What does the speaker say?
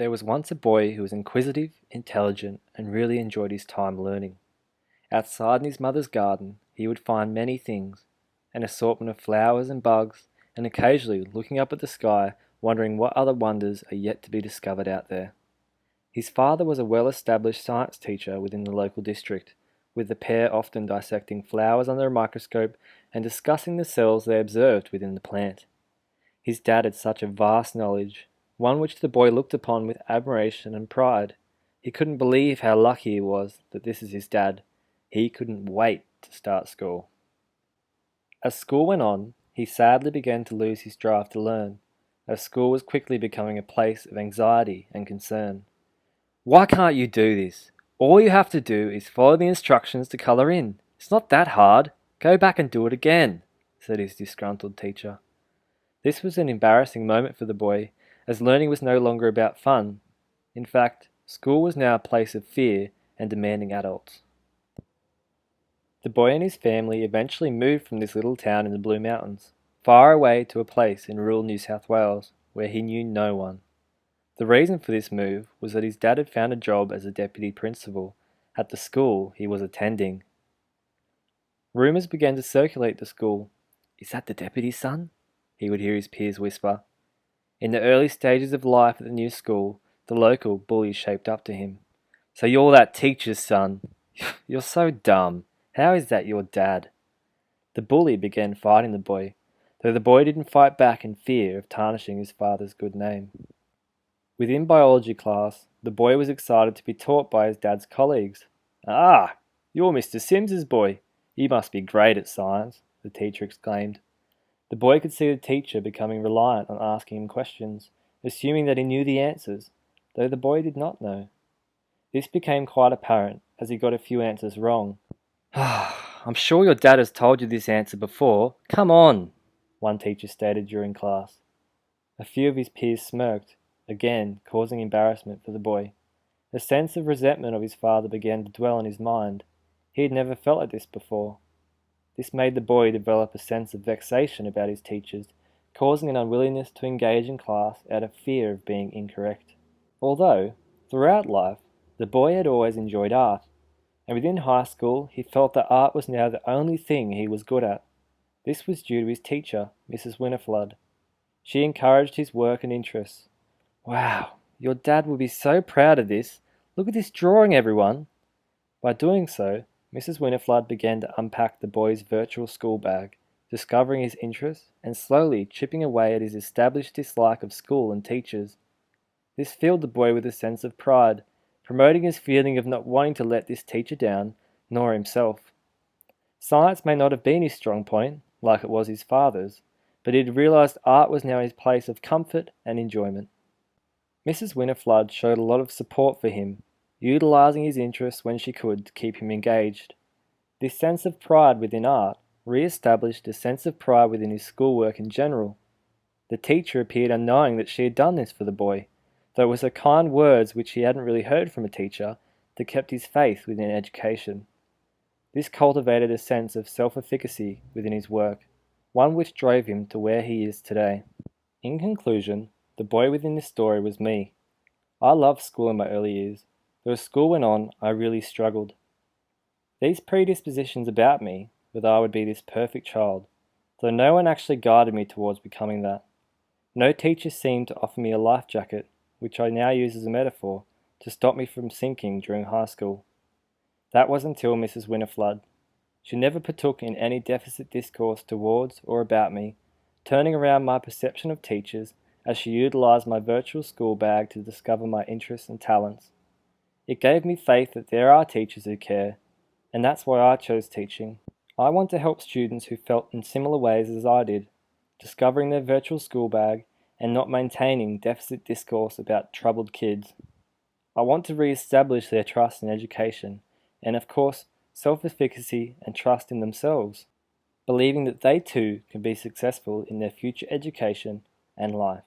There was once a boy who was inquisitive, intelligent, and really enjoyed his time learning. Outside in his mother's garden, he would find many things, an assortment of flowers and bugs, and occasionally looking up at the sky, wondering what other wonders are yet to be discovered out there. His father was a well-established science teacher within the local district, with the pair often dissecting flowers under a microscope and discussing the cells they observed within the plant. His dad had such a vast knowledge, one which the boy looked upon with admiration and pride. He couldn't believe how lucky he was that this is his dad. He couldn't wait to start school. As school went on, he sadly began to lose his drive to learn, as school was quickly becoming a place of anxiety and concern. "Why can't you do this? All you have to do is follow the instructions to colour in. It's not that hard. Go back and do it again," said his disgruntled teacher. This was an embarrassing moment for the boy, as learning was no longer about fun. In fact, school was now a place of fear and demanding adults. The boy and his family eventually moved from this little town in the Blue Mountains, far away to a place in rural New South Wales, where he knew no one. The reason for this move was that his dad had found a job as a deputy principal at the school he was attending. Rumours began to circulate the school. "Is that the deputy's son?" he would hear his peers whisper. In the early stages of life at the new school, the local bullies shaped up to him. "So you're that teacher's son? You're so dumb. How is that your dad?" The bully began fighting the boy, though the boy didn't fight back in fear of tarnishing his father's good name. Within biology class, the boy was excited to be taught by his dad's colleagues. "Ah, you're Mr. Sims's boy. You must be great at science," the teacher exclaimed. The boy could see the teacher becoming reliant on asking him questions, assuming that he knew the answers, though the boy did not know. This became quite apparent as he got a few answers wrong. "I'm sure your dad has told you this answer before. Come on," one teacher stated during class. A few of his peers smirked, again causing embarrassment for the boy. A sense of resentment of his father began to dwell in his mind. He had never felt like this before. This made the boy develop a sense of vexation about his teachers, causing an unwillingness to engage in class out of fear of being incorrect. Although, throughout life, the boy had always enjoyed art, and within high school he felt that art was now the only thing he was good at. This was due to his teacher, Mrs. Winifred. She encouraged his work and interests. "Wow, your dad will be so proud of this. Look at this drawing, everyone." By doing so, Mrs. Winifred began to unpack the boy's virtual school bag, discovering his interests and slowly chipping away at his established dislike of school and teachers. This filled the boy with a sense of pride, promoting his feeling of not wanting to let this teacher down, nor himself. Science may not have been his strong point, like it was his father's, but he had realised art was now his place of comfort and enjoyment. Mrs. Winifred showed a lot of support for him, utilising his interests when she could to keep him engaged. This sense of pride within art re-established a sense of pride within his schoolwork in general. The teacher appeared unknowing that she had done this for the boy, though it was her kind words which he hadn't really heard from a teacher that kept his faith within education. This cultivated a sense of self-efficacy within his work, one which drove him to where he is today. In conclusion, the boy within this story was me. I loved school in my early years, though as school went on, I really struggled. These predispositions about me were that I would be this perfect child, though no one actually guided me towards becoming that. No teacher seemed to offer me a life jacket, which I now use as a metaphor, to stop me from sinking during high school. That was until Mrs. Winifred. She never partook in any deficit discourse towards or about me, turning around my perception of teachers as she utilised my virtual school bag to discover my interests and talents. It gave me faith that there are teachers who care, and that's why I chose teaching. I want to help students who felt in similar ways as I did, discovering their virtual school bag and not maintaining deficit discourse about troubled kids. I want to re-establish their trust in education, and of course, self-efficacy and trust in themselves, believing that they too can be successful in their future education and life.